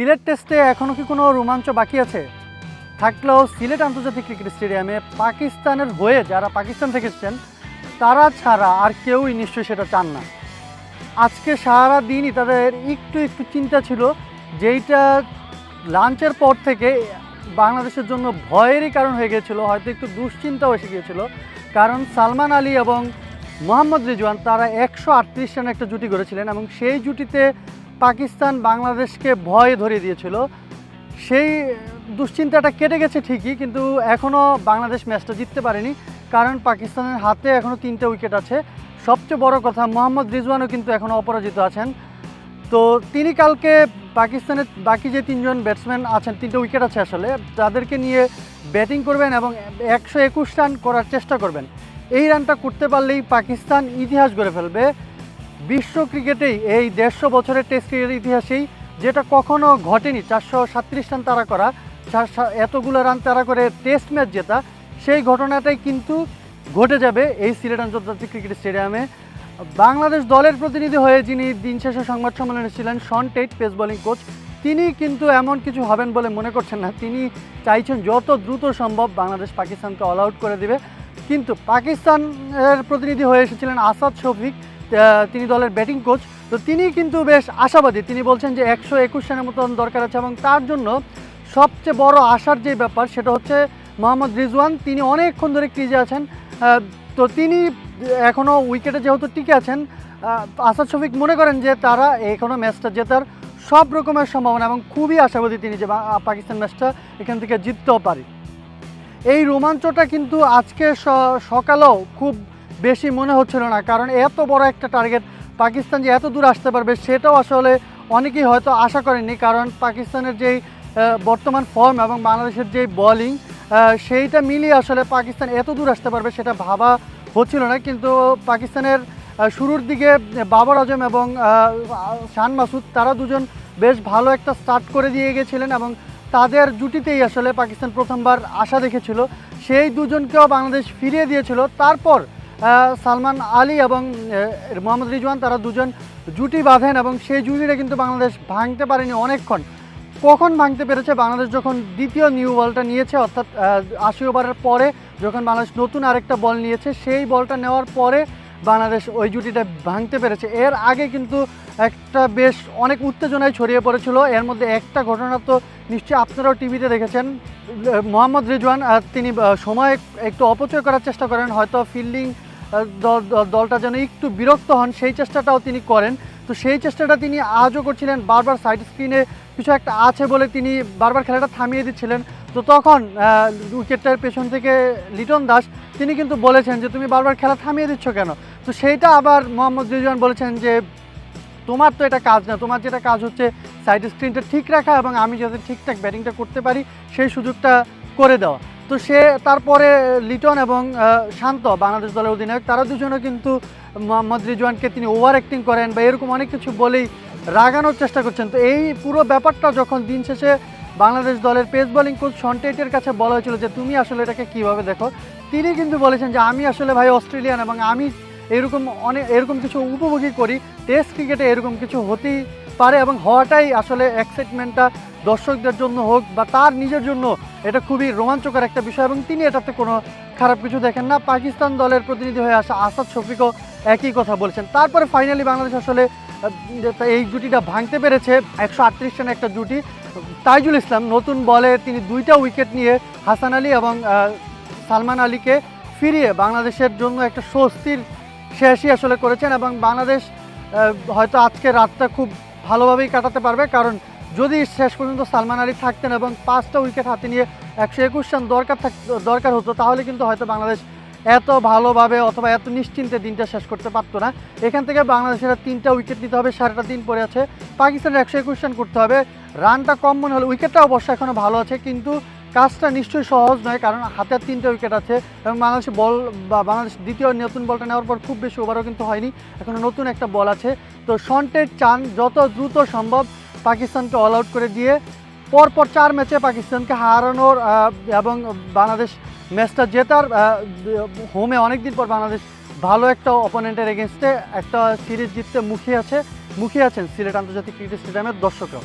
সিলেট টেস্টে এখনও কি কোনো রোমাঞ্চ বাকি আছে? থাকলেও সিলেট আন্তর্জাতিক ক্রিকেট স্টেডিয়ামে পাকিস্তানের হয়ে যারা পাকিস্তান থেকে এসেছেন তারা ছাড়া আর কেউই নিশ্চয়ই সেটা চান না। আজকে সারা দিনই তাদের একটু চিন্তা ছিল, যেইটা লাঞ্চের পর থেকে বাংলাদেশের জন্য ভয়েরই কারণ হয়ে গিয়েছিল, হয়তো একটু দুশ্চিন্তাও এসে গিয়েছিল। কারণ সালমান আলী এবং মোহাম্মদ রিজওয়ান তারা 138 রানে একটা জুটি গড়েছিলেন এবং সেই জুটিতে পাকিস্তান বাংলাদেশকে ভয় ধরিয়ে দিয়েছিল। সেই দুশ্চিন্তাটা কেটে গেছে ঠিকই, কিন্তু এখনও বাংলাদেশ ম্যাচটা জিততে পারেনি, কারণ পাকিস্তানের হাতে এখনও 3টে উইকেট আছে। সবচেয়ে বড় কথা, মোহাম্মদ রিজওয়ানও কিন্তু এখনও অপরাজিত আছেন। তো তিনি কালকে পাকিস্তানের বাকি যে 3জন ব্যাটসম্যান আছেন, 3টে উইকেট আছে আসলে, তাদেরকে নিয়ে ব্যাটিং করবেন এবং 121 রান করার চেষ্টা করবেন। এই রানটা করতে পারলেই পাকিস্তান ইতিহাস গড়ে ফেলবে বিশ্ব ক্রিকেটেই, এই 150 বছরের টেস্ট ক্রিকেটের ইতিহাসেই, যেটা কখনো ঘটেনি। 437 রান তাড়া করা, এতগুলো রান তাড়া করে টেস্ট ম্যাচ জেতা, সেই ঘটনাটাই কিন্তু ঘটে যাবে এই সিলেট আন্তর্জাতিক ক্রিকেট স্টেডিয়ামে। বাংলাদেশ দলের প্রতিনিধি হয়ে যিনি দিন শেষে সংবাদ সম্মেলনে ছিলেন, Shaun Tait, pace bowling coach, তিনি কিন্তু এমন কিছু হবেন বলে মনে করছেন না। তিনি চাইছেন যত দ্রুত সম্ভব বাংলাদেশ পাকিস্তানকে অল আউট করে দেবে। কিন্তু পাকিস্তানের প্রতিনিধি হয়ে এসেছিলেন আসাদ শফিক, তিনি দলের ব্যাটিং কোচ। তো তিনি কিন্তু বেশ আশাবাদী। তিনি বলছেন যে 121 রানের মতন দরকার আছে এবং তার জন্য সবচেয়ে বড় আশার যে ব্যাপার সেটা হচ্ছে মোহাম্মদ রিজওয়ান। তিনি অনেকক্ষণ ধরে ক্রিজে আছেন, তো তিনি এখনও উইকেটে যেহেতু টিকে আছেন, আসাদ শফিক মনে করেন যে তারা এখনও ম্যাচটা জেতার সব রকমের সম্ভাবনা এবং খুবই আশাবাদী তিনি যে পাকিস্তান ম্যাচটা এখান থেকে জিততেও পারে। এই রোমাঞ্চটা কিন্তু আজকে সকালেও খুব বেশি মনে হচ্ছিল না, কারণ এত বড় একটা টার্গেট, পাকিস্তান যে এত দূর আসতে পারবে সেটাও আসলে অনেকেই হয়তো আশা করেননি। কারণ পাকিস্তানের যেই বর্তমান ফর্ম এবং বাংলাদেশের যেই বোলিং, সেইটা মিলিয়ে আসলে পাকিস্তান এত দূর আসতে পারবে সেটা ভাবা হচ্ছিল না। কিন্তু পাকিস্তানের শুরুর দিকে বাবর আজম এবং শান মাসুদ, তারা দুজন বেশ ভালো একটা স্টার্ট করে দিয়ে গেছিলেন এবং তাদের জুটিতেই আসলে পাকিস্তান প্রথমবার আশা দেখেছিল। সেই দুজনকেও বাংলাদেশ ফিরিয়ে দিয়েছিল। তারপর সালমান আলী এবং মোহাম্মদ রিজওয়ান, তারা দুজন জুটি বাঁধেন এবং সেই জুটিটা কিন্তু বাংলাদেশ ভাঙতে পারেনি অনেকক্ষণ। কখন ভাঙতে পেরেছে? বাংলাদেশ যখন দ্বিতীয় নিউ বলটা নিয়েছে, অর্থাৎ 80 ওভারের পরে যখন বাংলাদেশ নতুন আরেকটা বল নিয়েছে, সেই বলটা নেওয়ার পরে বাংলাদেশ ওই জুটিটা ভাঙতে পেরেছে। এর আগে কিন্তু একটা বেশ অনেক উত্তেজনায় ছড়িয়ে পড়েছিল। এর মধ্যে একটা ঘটনা তো নিশ্চয়ই আপনারাও টিভিতে দেখেছেন। মোহাম্মদ রিজওয়ান তিনি সময় একটু অপচয় করার চেষ্টা করেন, হয়তো ফিল্ডিং দলটা যেন একটু বিরক্ত হন, সেই চেষ্টাটাও তিনি করেন। তো সেই চেষ্টাটা তিনি আজও করছিলেন, বারবার সাইড স্ক্রিনে কিছু একটা আছে বলে তিনি বারবার খেলাটা থামিয়ে দিচ্ছিলেন। তো তখন উইকেটটার পেছন থেকে লিটন দাস, তিনি কিন্তু বলেছেন যে তুমি বারবার খেলা থামিয়ে দিচ্ছ কেন? তো সেইটা আবার মোহাম্মদ রিজওয়ান বলেছেন যে তোমার তো এটা কাজ না, তোমার যেটা কাজ হচ্ছে সাইড স্ক্রিনটা ঠিক রাখা এবং আমি যাতে ঠিকঠাক ব্যাটিংটা করতে পারি সেই সুযোগটা করে দেওয়া। তো সে তারপরে লিটন এবং শান্ত, বাংলাদেশ দলের অধিনায়ক, তারা দুজনও কিন্তু মোহাম্মদ রিজওয়ানকে তিনি ওভার অ্যাক্টিং করেন বা এরকম অনেক কিছু বলেই রাগানোর চেষ্টা করছেন। তো এই পুরো ব্যাপারটা যখন দিন শেষে বাংলাদেশ দলের পেস বোলিং কোচ শন টেটের কাছে বলা হয়েছিল যে তুমি আসলে এটাকে কীভাবে দেখো, তিনি কিন্তু বলেছেন যে আমি আসলে ভাই অস্ট্রেলিয়ান এবং আমি এরকম কিছু উপভোগী করি, টেস্ট ক্রিকেটে এরকম কিছু হতেই পারে এবং হওয়াটাই আসলে এক্সাইটমেন্টটা দর্শকদের জন্য হোক বা তার নিজের জন্য এটা খুবই রোমাঞ্চকর একটা বিষয় এবং তিনি এটাতে কোনো খারাপ কিছু দেখেন না। পাকিস্তান দলের প্রতিনিধি হয়ে আসা আসাদ শফিকও একই কথা বলেছেন। তারপরে ফাইনালি বাংলাদেশ আসলে এই জুটিটা ভাঙতে পেরেছে, 138 রানের একটা জুটি। তাইজুল ইসলাম নতুন বলে তিনি 2টা উইকেট নিয়ে হাসান আলী এবং সালমান আলীকে ফিরিয়ে বাংলাদেশের জন্য একটা স্বস্তির শেষই আসলে করেছেন এবং বাংলাদেশ হয়তো আজকে রাতটা খুব ভালোভাবেই কাটাতে পারবে। কারণ যদি শেষ পর্যন্ত সালমান আলী থাকতেন এবং 5টা উইকেট হাতে নিয়ে 121 রান দরকার হতো, তাহলে কিন্তু হয়তো বাংলাদেশ এত ভালোভাবে অথবা এত নিশ্চিন্তে দিনটা শেষ করতে পারতো না। এখান থেকে বাংলাদেশের 3টা উইকেট নিতে হবে, সারাটা দিন পরে আছে। পাকিস্তানের 121 রান করতে হবে, রানটা কম মনে হলে, উইকেটটা অবশ্যই এখনও ভালো আছে, কিন্তু কাজটা নিশ্চয়ই সহজ নয়, কারণ হাতে 3টে উইকেট আছে এবং বাংলাদেশ দ্বিতীয় নতুন বলটা নেওয়ার পর খুব বেশি ওভারও কিন্তু হয়নি, এখনও নতুন একটা বল আছে। তো শন টেট চান যত দ্রুত সম্ভব পাকিস্তানকে অল আউট করে দিয়ে পরপর 4 ম্যাচে পাকিস্তানকে হারানোর এবং বাংলাদেশ ম্যাচটা জেতার, হোমে অনেকদিন পর বাংলাদেশ ভালো একটা অপোনেন্টের এগেনস্টে একটা সিরিজ জিততে মুখিয়ে আছেন সিলেট আন্তর্জাতিক ক্রিকেট স্টেডিয়ামের দর্শকরা।